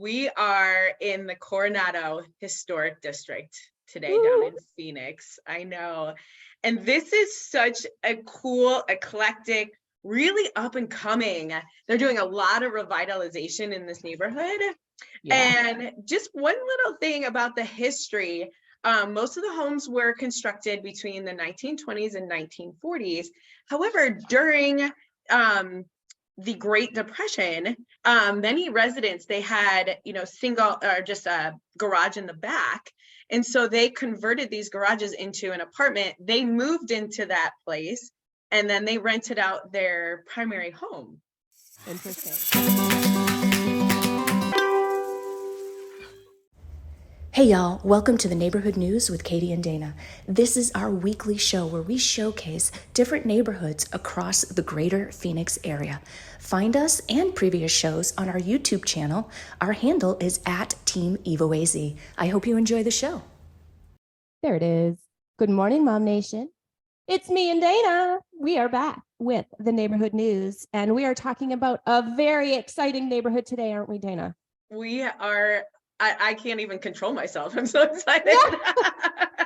We are in the Coronado Historic District today. Woo! Down in Phoenix. I know. And this is such a cool, eclectic, really up and coming. They're doing a lot of revitalization in this neighborhood. Yeah. And just one little thing about the history, most of the homes were constructed between the 1920s and 1940s. However, during the Great Depression, many residents, they had, single or just a garage in the back. And so they converted these garages into an apartment. They moved into that place and then they rented out their primary home. Interesting. Hey y'all, welcome to the Neighborhood News with Katie and Dana. This is our weekly show where we showcase different neighborhoods across the greater Phoenix area. Find us and previous shows on our YouTube channel. Our handle is at Team EvoAZ. I hope you enjoy the show. There it is. Good morning, Mom Nation. It's me and Dana. We are back with the Neighborhood News, and we are talking about a very exciting neighborhood today, aren't we, Dana? We are. I can't even control myself. I'm so excited. Yeah.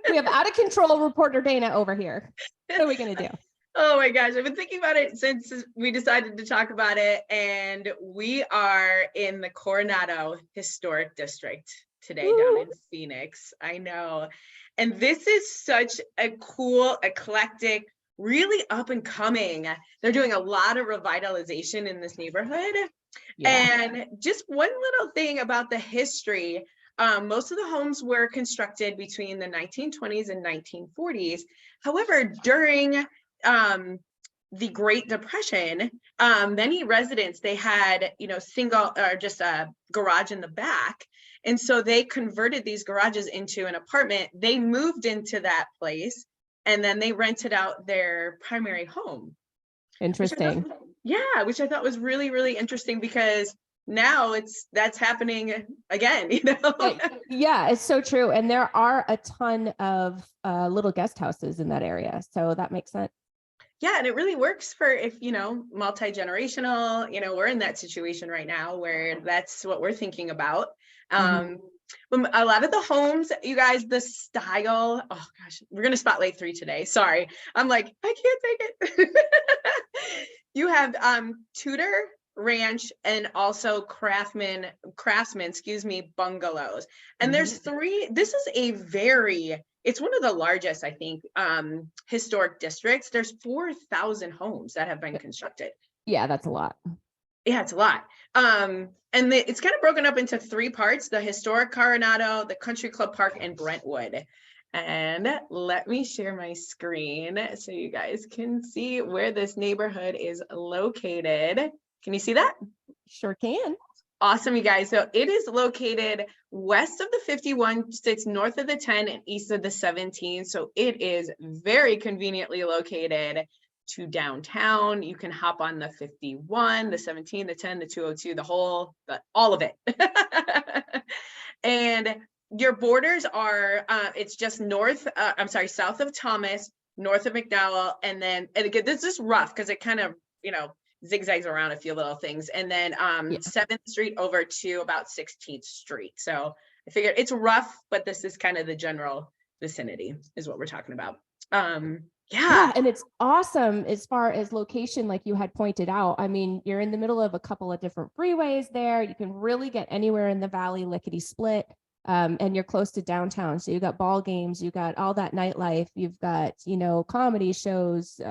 We have out of control reporter Dana over here. What are we going to do? Oh my gosh. I've been thinking about it since we decided to talk about it. And we are in the Coronado Historic District today. Woo! Down in Phoenix. I know. And this is such a cool, eclectic, really up and coming. They're doing a lot of revitalization in this neighborhood. Yeah. And just one little thing about the history, most of the homes were constructed between the 1920s and 1940s. However, during the Great Depression, many residents, they had, single or just a garage in the back. And so they converted these garages into an apartment. They moved into that place and then they rented out their primary home. Interesting. Which I thought was really, really interesting because now that's happening again, Yeah, it's so true. And there are a ton of little guest houses in that area. So that makes sense. Yeah, and it really works for if, multi-generational, we're in that situation right now where that's what we're thinking about. A lot of the homes, you guys, the style, oh gosh, we're going to spotlight 3 today. Sorry. I'm like, I can't take it. You have Tudor, ranch, and also craftsman, bungalows. And there's 3, this is it's one of the largest, I think, historic districts. There's 4,000 homes that have been constructed. Yeah, that's a lot. Yeah, it's a lot. And it's kind of broken up into 3 parts: the historic Coronado, the Country Club Park, and Brentwood. And let me share my screen so you guys can see where this neighborhood is located. Can you see that? Sure can. Awesome, you guys. So it is located west of the 51, sits north of the 10 and east of the 17. So it is very conveniently located to downtown. You can hop on the 51, the 17, the 10, the 202, all of it. And your borders are, it's just south of Thomas, north of McDowell. And again, this is rough because it kind of, zigzags around a few little things. And then 7th Street over to about 16th Street. So I figured it's rough, but this is kind of the general vicinity is what we're talking about. Yeah, and it's awesome as far as location, like you had pointed out. I mean, you're in the middle of a couple of different freeways there. You can really get anywhere in the valley, lickety split. And you're close to downtown. So you've got ball games, you've got all that nightlife, you've got, comedy shows,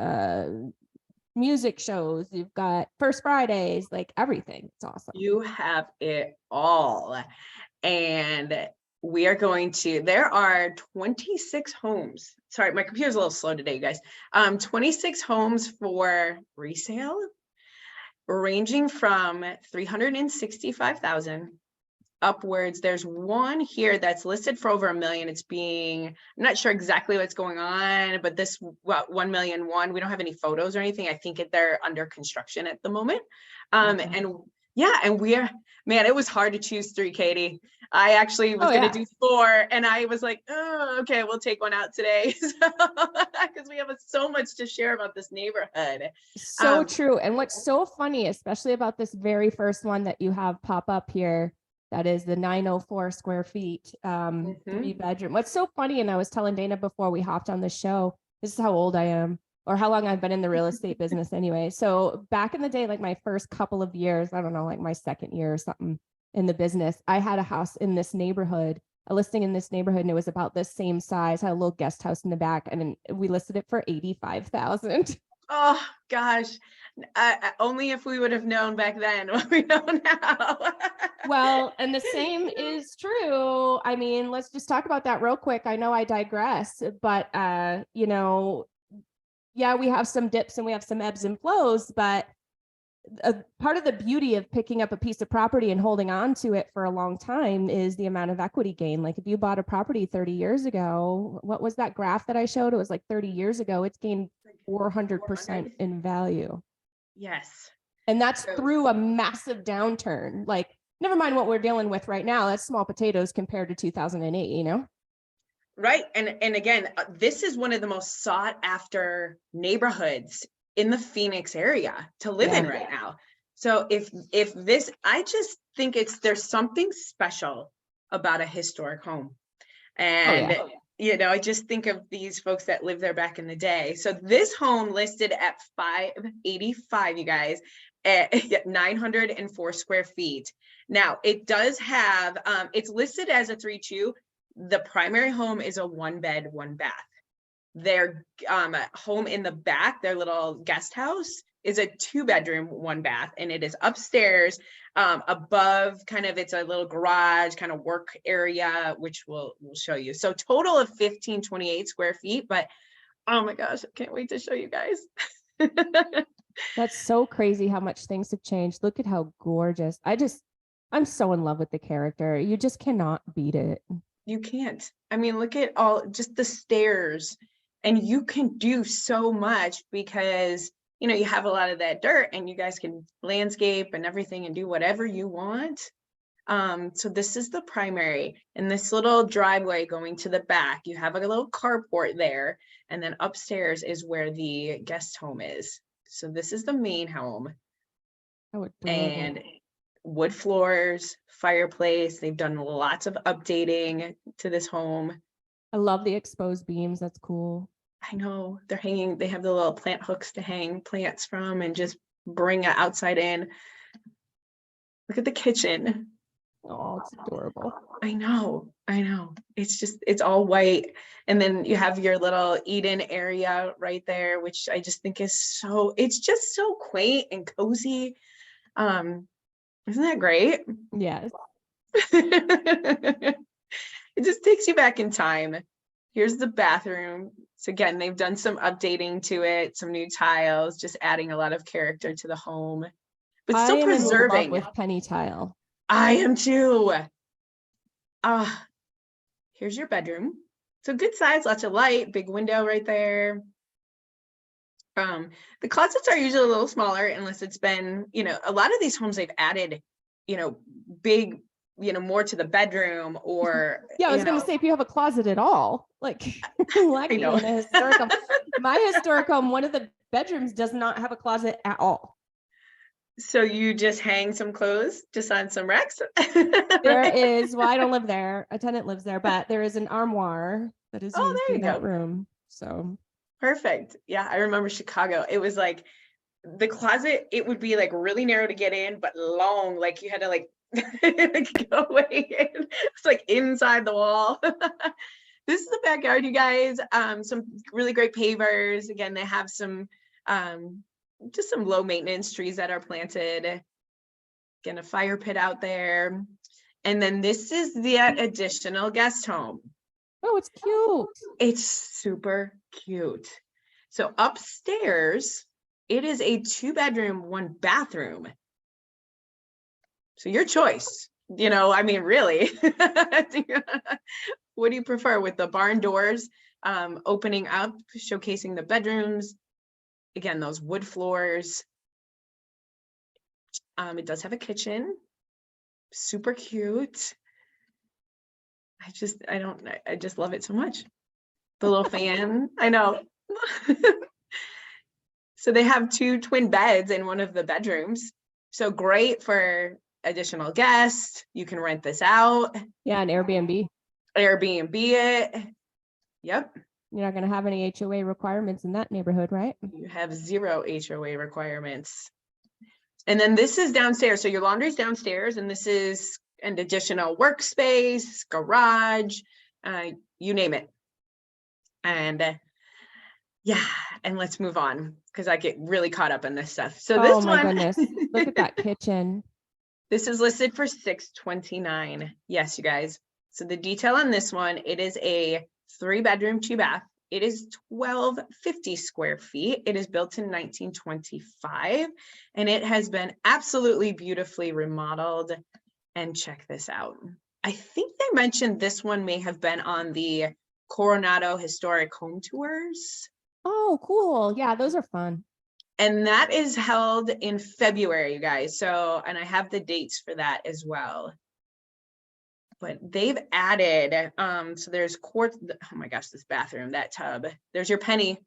music shows, you've got First Fridays, like everything. It's awesome. You have it all. And we are there are 26 homes. Sorry, my computer's a little slow today, you guys. 26 homes for resale, ranging from $365,000 upwards. There's one here that's listed for over $1 million. I'm not sure exactly what's going on, but this 1,000,001, we don't have any photos or anything. I think they're under construction at the moment. And Yeah, and man, it was hard to choose 3, Katie. I actually was gonna do 4, and I was like, oh, okay, we'll take one out today. Because we have so much to share about this neighborhood. So true. And what's so funny, especially about this very first one that you have pop up here, that is the 904 square feet, 3-bedroom. What's so funny, and I was telling Dana before we hopped on the show, this is how old I am, or how long I've been in the real estate business anyway. So back in the day, like my first couple of years, I don't know, like my second year or something in the business, I had a house in this neighborhood, a listing in this neighborhood, and it was about the same size, had a little guest house in the back, and we listed it for $85,000. Oh gosh, only if we would have known back then what we know now. Well, and the same is true. I mean, let's just talk about that real quick. I know I digress, but you know, yeah, we have some dips and we have some ebbs and flows, but part of the beauty of picking up a piece of property and holding on to it for a long time is the amount of equity gain. Like if you bought a property 30 years ago, what was that graph that I showed? It was like 30 years ago, it's gained 400% in value. Yes. And that's through a massive downturn. Like, never mind what we're dealing with right now. That's small potatoes compared to 2008, you know? Right. And again, this is one of the most sought after neighborhoods in the Phoenix area to live in right now. So if this, I just think there's something special about a historic home. And you know, I just think of these folks that lived there back in the day. So this home listed at 585, you guys, at 904 square feet. Now it does have, it's listed as a 3-2. The primary home is a 1-bed, 1-bath. Their home in the back, their little guest house, is a 2-bedroom, 1-bath, and it is upstairs. Above, kind of, it's a little garage kind of work area, which we'll show you. So total of 1528 square feet, but oh my gosh, I can't wait to show you guys. That's so crazy how much things have changed. Look at how gorgeous. I'm so in love with the character. You just cannot beat it. You can't. I mean, look at just the stairs, and you can do so much because, you know, you have a lot of that dirt and you guys can landscape and everything and do whatever you want. So this is the primary, and this little driveway going to the back, you have a little carport there, and then upstairs is where the guest home is. So this is the main home. And wood floors, fireplace. They've done lots of updating to this home. I love the exposed beams. That's cool. I know, they have the little plant hooks to hang plants from and just bring it outside in. Look at the kitchen. Oh, it's adorable. I know. It's all white. And then you have your little Eden area right there, which I just think is it's just so quaint and cozy. Isn't that great? Yes. It just takes you back in time. Here's the bathroom. So again, they've done some updating to it, some new tiles, just adding a lot of character to the home, but still preserving. With penny tile. I am too. Here's your bedroom. So good size, lots of light, big window right there. The closets are usually a little smaller unless it's been, you know, a lot of these homes they've added, you know, big, you know, more to the bedroom or I was going to say, if you have a closet at all, like in a historic home. My historic home, one of the bedrooms does not have a closet at all. So you just hang some clothes just on some racks? There is, well, I don't live there. A tenant lives there, but there is an armoire that is used in that room. So perfect. Yeah, I remember Chicago. It was like the closet, it would be like really narrow to get in, but long, like you had to like go away in. It's like inside the wall. This is the backyard, you guys. Some really great pavers. Again, they have some just some low maintenance trees that are planted. Again, a fire pit out there. And then this is the additional guest home. Oh, it's cute. It's super cute. So upstairs, it is a 2-bedroom, 1-bathroom. So your choice, you know, I mean, really, what do you prefer with the barn doors opening up, showcasing the bedrooms? Again, those wood floors. It does have a kitchen, super cute. I just love it so much. The little fan, I know. So they have 2 twin beds in one of the bedrooms. So great for additional guests. You can rent this out. Yeah, an Airbnb. Airbnb it. Yep. You're not going to have any HOA requirements in that neighborhood, right? You have 0 HOA requirements. And then this is downstairs. So your laundry's downstairs, and this is an additional workspace, garage, you name it. And yeah, and let's move on because I get really caught up in this stuff. So this oh my one, goodness, look at that kitchen. This is listed for $629. Yes, you guys. So the detail on this one, it is a 3-bedroom, 2-bath. It is 1,250 square feet. It is built in 1925, and it has been absolutely beautifully remodeled. And check this out. I think they mentioned this one may have been on the Coronado Historic Home Tours. Oh, cool. Yeah, those are fun. And that is held in February, you guys. So, and I have the dates for that as well. But they've added, so there's quartz. Oh my gosh, this bathroom, that tub. There's your penny.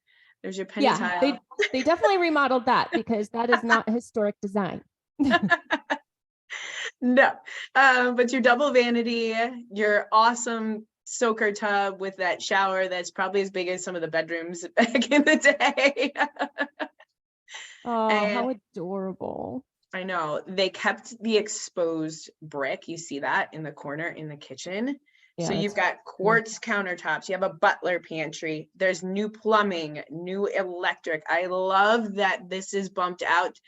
There's your penny tile. They definitely remodeled that because that is not historic design. No, but your double vanity, your awesome soaker tub with that shower that's probably as big as some of the bedrooms back in the day. Oh, And how adorable. I know they kept the exposed brick. You see that in the corner in the kitchen. Yeah, So you've got quartz countertops. You have a butler pantry. There's new plumbing, new electric. I love that this is bumped out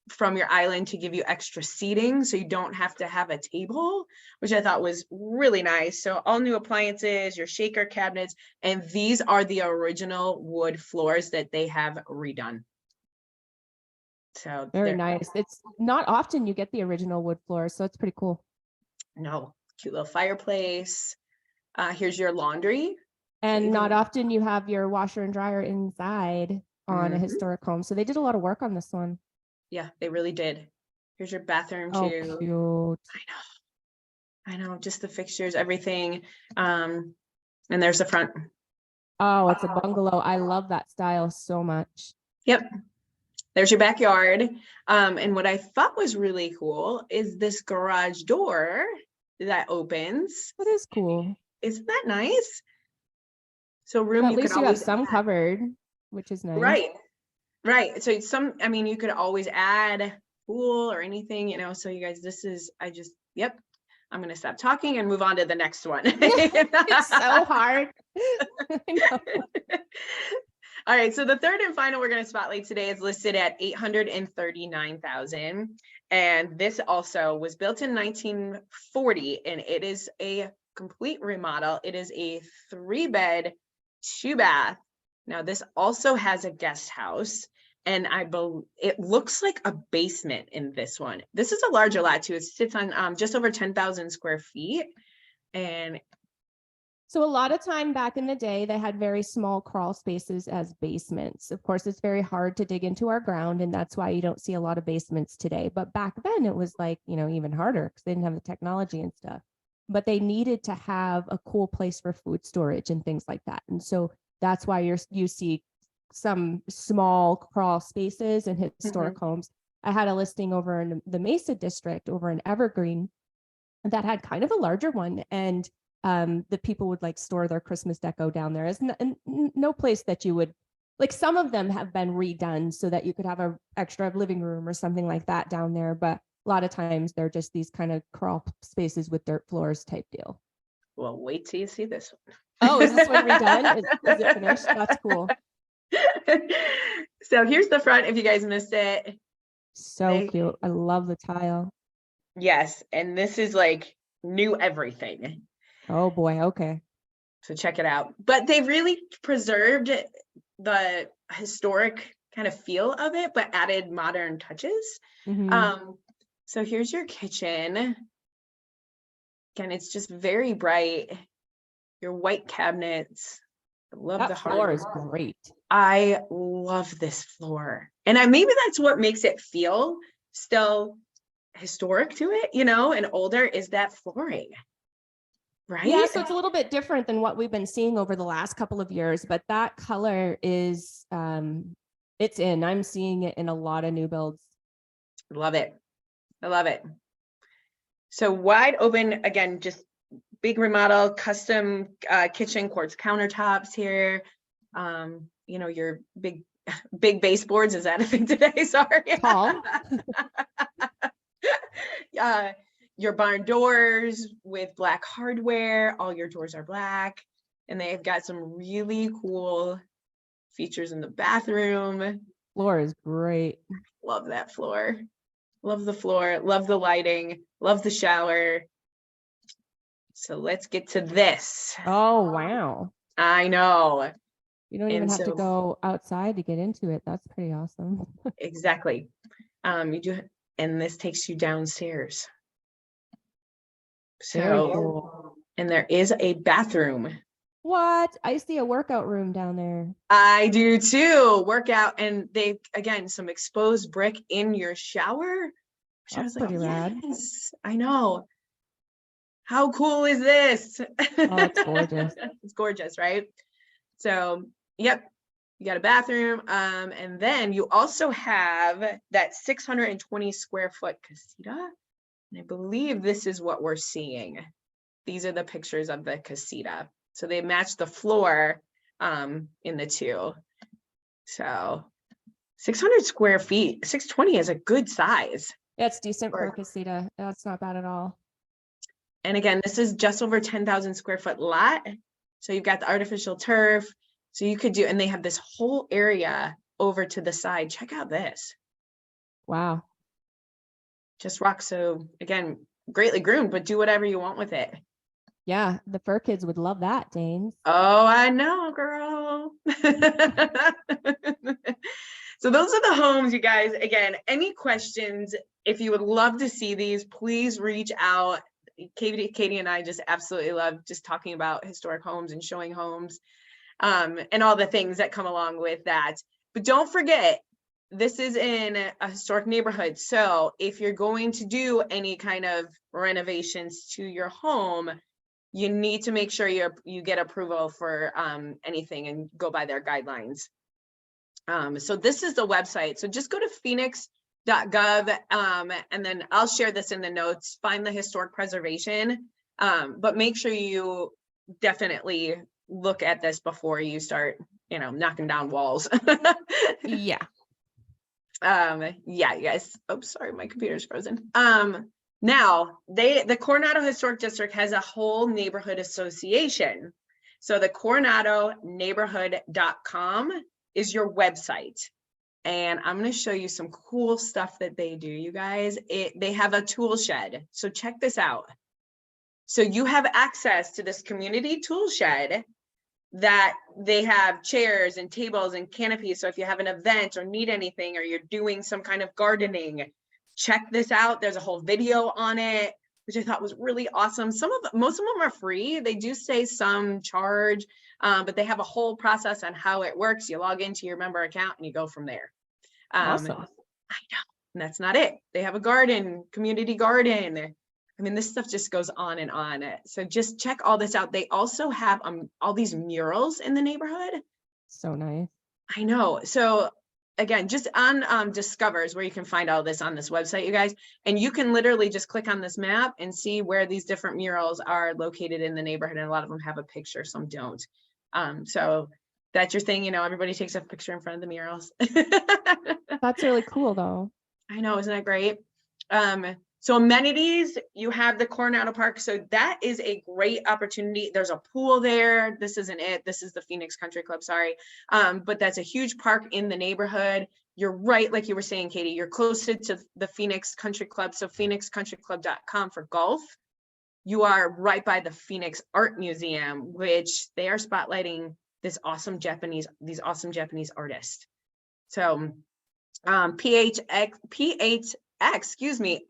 from your island to give you extra seating, so you don't have to have a table, which I thought was really nice. So all new appliances, your shaker cabinets, and these are the original wood floors that they have redone. So very nice. It's not often you get the original wood floors, so it's pretty cool. No, cute little fireplace. Here's your laundry. And not often you have your washer and dryer inside on a historic home. So they did a lot of work on this one. Yeah, they really did. Here's your bathroom too. Cute. I know, just the fixtures, everything. And there's the front. Oh, it's a bungalow. I love that style so much. Yep. There's your backyard. And what I thought was really cool is this garage door that opens. That is cool. Isn't that nice? So room, at you least could you have always some add. covered, which is nice. Right. So I mean, you could always add pool or anything, so you guys, yep. I'm going to stop talking and move on to the next one. It's so hard. I know. All right. So the third and final we're going to spotlight today is listed at $839,000. And this also was built in 1940, and it is a complete remodel. It is a 3-bed, 2-bath. Now this also has a guest house, and it looks like a basement in this one. This is a larger lot too. It sits on just over 10,000 square feet. And so a lot of time back in the day, they had very small crawl spaces as basements. Of course, it's very hard to dig into our ground, and that's why you don't see a lot of basements today. But back then it was like, even harder because they didn't have the technology and stuff. But they needed to have a cool place for food storage and things like that. And so that's why you see some small crawl spaces in historic homes. I had a listing over in the Mesa district over in Evergreen that had kind of a larger one, and the people would like store their Christmas deco down there. Is no place that you would like. Some of them have been redone so that you could have an extra living room or something like that down there, but a lot of times they're just these kind of crawl spaces with dirt floors type deal. Well, wait till you see this one. Oh, is this one redone? Is it finished? That's cool. So here's the front if you guys missed it. So cute. I love the tile. Yes, and this is like new everything. Oh boy, okay. So check it out. But they really preserved the historic kind of feel of it, but added modern touches. So here's your kitchen. Again, it's just very bright. Your white cabinets. I love that the floor is hardwood. great. I love this floor. And maybe that's what makes it feel still historic to it, you know, and older, is that flooring, right? Yeah, so it's a little bit different than what we've been seeing over the last couple of years, but that color is, it's in. I'm seeing it in a lot of new builds. Love it. I love it. So wide open, again, just big remodel, custom kitchen, quartz countertops here. You know, your big baseboards, is that a thing today? Sorry. Tall. Your barn doors with black hardware. All your doors are black. And they've got some really cool features in the bathroom. Floor is great. Love that floor. Love the floor. Love the lighting. Love the shower. So let's get to this. Oh, wow. I know. You don't even have to go outside to get into it. That's pretty awesome. Exactly. You do, and this takes you downstairs. Very So, cool. and there is a bathroom. What? I see a workout room down there. I do too. Workout, and they, again, some exposed brick in your shower. Which I was like, That's pretty rad. yes, I know. How cool is this? Oh, it's gorgeous. It's gorgeous, right? So, yep, you got a bathroom. And then you also have that 620 square foot casita. And I believe this is what we're seeing. These are the pictures of the casita. So they match the floor in the two. So 600 square feet, 620 is a good size. Yeah, it's decent for a casita. That's not bad at all. And again, this is just over 10,000 square foot lot. So you've got the artificial turf. So you could do, and they have this whole area over to the side. Check out this. Wow. Just rock. So again, greatly groomed, but do whatever you want with it. Yeah, the fur kids would love that, Danes. Oh, I know, girl. So those are the homes, you guys. Again, any questions, if you would love to see these, please reach out. Katie and I just absolutely love just talking about historic homes and showing homes and all the things that come along with that. But don't forget, this is in a historic neighborhood. So if you're going to do any kind of renovations to your home, you need to make sure you get approval for anything and go by their guidelines. So this is the website. So just go to phoenix.gov and then I'll share this in the notes. Find the historic preservation, but make sure you definitely look at this before you start, you know, knocking down walls. Yeah. Yeah, you guys. Oh, sorry, my computer's frozen. Now the Coronado Historic District has a whole neighborhood association. So the coronadoNeighborhood.com is your website. And I'm going to show you some cool stuff that they do, you guys. They have a tool shed. So check this out. So you have access to this community tool shed that they have chairs and tables and canopies. So if you have an event or need anything, or you're doing some kind of gardening, check this out. There's a whole video on it, which I thought was really awesome. Most of them are free. They do say some charge, but they have a whole process on how it works. You log into your member account and you go from there. Awesome. I know. And that's not it. They have a garden, community garden. I mean, this stuff just goes on and on. So just check all this out. They also have all these murals in the neighborhood. So nice. I know. So again, just on Discovers, where you can find all this on this website, you guys, and you can literally just click on this map and see where these different murals are located in the neighborhood. And a lot of them have a picture, some don't. So that's your thing, you know, everybody takes a picture in front of the murals. That's really cool though. I know, isn't that great? So amenities, you have the Coronado Park. So that is a great opportunity. There's a pool there. This isn't it. This is the Phoenix Country Club, sorry. But that's a huge park in the neighborhood. You're right, like you were saying, Katie, you're closer to the Phoenix Country Club. So phoenixcountryclub.com for golf. You are right by the Phoenix Art Museum, which they are spotlighting these awesome Japanese artists. So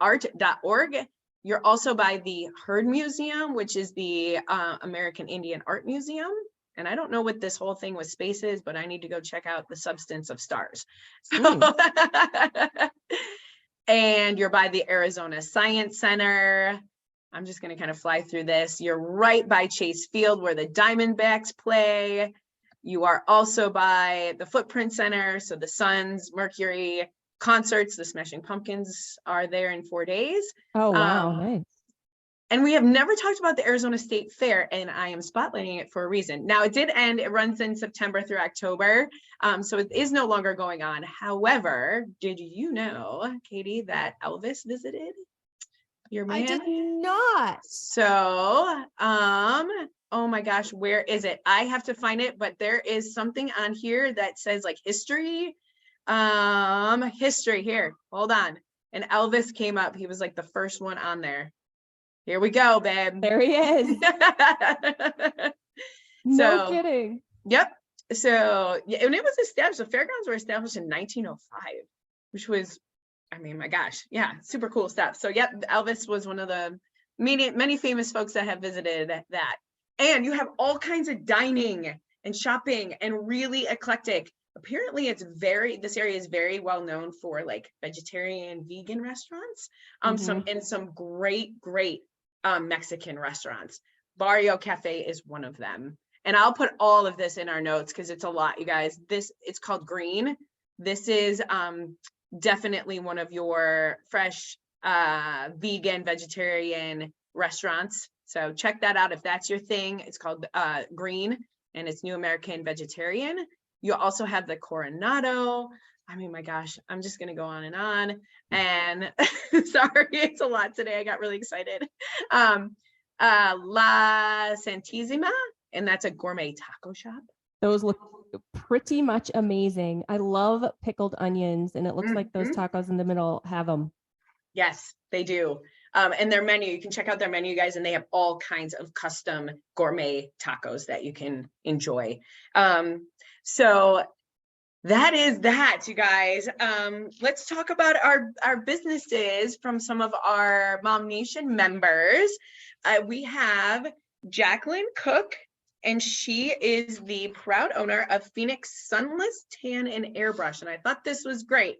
art.org. You're also by the Heard Museum, which is the American Indian Art Museum. And I don't know what this whole thing with space is, but I need to go check out the substance of stars. So and you're by the Arizona Science Center. I'm just going to kind of fly through this. You're right by Chase Field where the Diamondbacks play. You are also by the Footprint Center. So the Suns, Mercury, concerts, the Smashing Pumpkins are there in 4 days. Oh, wow. Nice. And we have never talked about the Arizona State Fair, and I am spotlighting it for a reason. Now, it did end. It runs in September through October, so it is no longer going on. However, did you know, Katie, that Elvis visited your man? I did not. So, oh my gosh, where is it? I have to find it, but there is something on here that says like history. History here. Hold on. And Elvis came up. He was like the first one on there. Here we go, babe. There he is. No kidding. Yep. So, yeah, and it was established, the fairgrounds were established in 1905, which was, I mean, my gosh, yeah, super cool stuff. So, yep, Elvis was one of the many famous folks that have visited that. And you have all kinds of dining and shopping and really eclectic. Apparently this area is very well known for like vegetarian, vegan restaurants. Some great Mexican restaurants. Barrio Cafe is one of them. And I'll put all of this in our notes because it's a lot, you guys. It's called Green. This is definitely one of your fresh vegan, vegetarian restaurants. So check that out if that's your thing. It's called Green, and it's New American Vegetarian. You also have the Coronado. I mean, my gosh, I'm just going to go on. And sorry, it's a lot today. I got really excited. La Santísima, and that's a gourmet taco shop. Those look pretty much amazing. I love pickled onions, and it looks like those tacos in the middle have them. Yes, they do. And their menu, you can check out their menu, guys, and they have all kinds of custom gourmet tacos that you can enjoy. So that is that, you guys. Let's talk about our businesses from some of our Mom Nation members. We have Jaclyn Cook, and she is the proud owner of Phoenix Sunless Tan and Airbrush. And I thought this was great.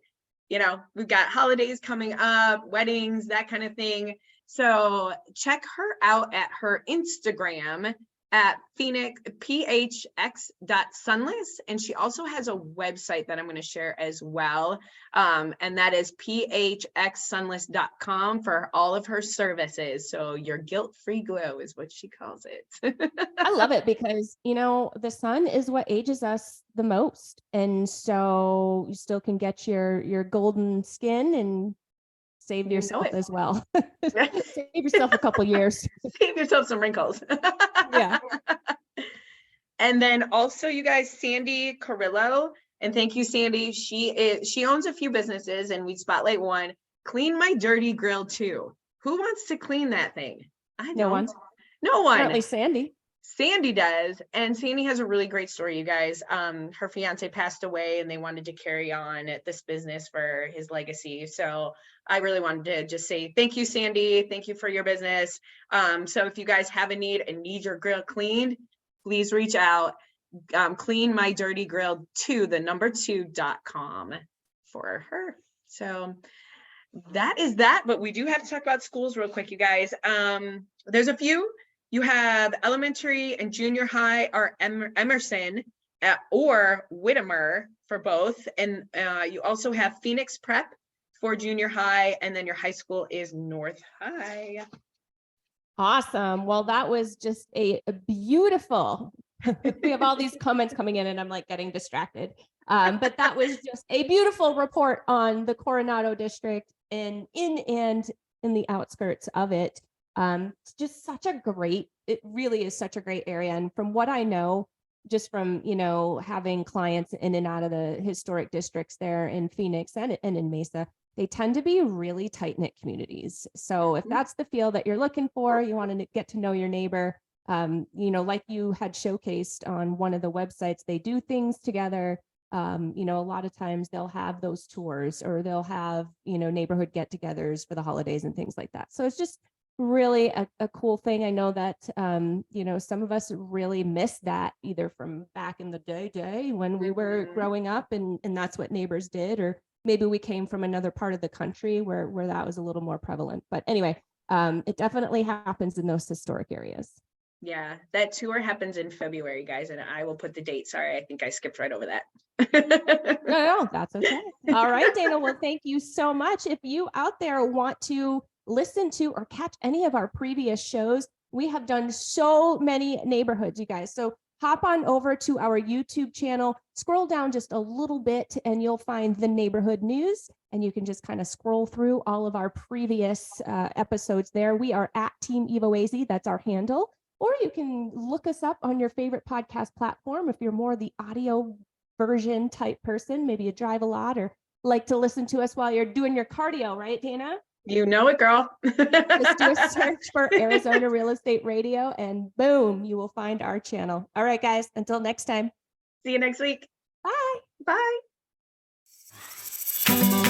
You know, we've got holidays coming up, weddings, that kind of thing. So check her out at her Instagram at Phoenix phx.sunless, and she also has a website that I'm going to share as well, and that is phxsunless.com for all of her services. So your guilt-free glow is what she calls it. I love it because, you know, the sun is what ages us the most, and so you still can get your golden skin and save yourself as well. Save yourself a couple years. Save yourself some wrinkles. Yeah. And then also, you guys, Sandy Carrillo, and thank you, Sandy. She owns a few businesses, and we spotlight one. Clean My Dirty Grill 2. Who wants to clean that thing? I don't. No one. No one. Apparently Sandy. Sandy does, and Sandy has a really great story, you guys. Her fiance passed away, and they wanted to carry on this business for his legacy. So I really wanted to just say thank you, Sandy. Thank you for your business. So if you guys have a need and need your grill cleaned, please reach out. Clean My Dirty Grill 2, the number 2.com for her. So that is that, but we do have to talk about schools real quick, you guys. There's a few. You have elementary and junior high are Emerson or Whittimer for both. And you also have Phoenix Prep for junior high. And then your high school is North High. Awesome. Well, that was just a beautiful, we have all these comments coming in and I'm like getting distracted. But that was just a beautiful report on the Coronado District and in the outskirts of it. It's just it really is such a great area. And from what I know, just from, you know, having clients in and out of the historic districts there in Phoenix and in Mesa, they tend to be really tight-knit communities. So if that's the feel that you're looking for, you want to get to know your neighbor, you know, like you had showcased on one of the websites, they do things together. You know, a lot of times they'll have those tours or they'll have, you know, neighborhood get-togethers for the holidays and things like that. So it's just really a cool thing. I know that, you know, some of us really miss that either from back in the day when we were growing up and that's what neighbors did, or maybe we came from another part of the country where that was a little more prevalent. But anyway, it definitely happens in those historic areas. Yeah, that tour happens in February, guys, and I will put the date. Sorry, I think I skipped right over that. No, that's okay. All right, Dana. Well, thank you so much. If you out there want to listen to or catch any of our previous shows, we have done so many neighborhoods, you guys. So hop on over to our YouTube channel, scroll down just a little bit, and you'll find the neighborhood news. And you can just kind of scroll through all of our previous episodes there. We are at Team EvoAZ. That's our handle. Or you can look us up on your favorite podcast platform if you're more the audio version type person. Maybe you drive a lot or like to listen to us while you're doing your cardio, right, Dana? You know it, girl. Just do a search for Arizona Real Estate Radio and boom, you will find our channel. All right, guys, until next time. See you next week. Bye. Bye.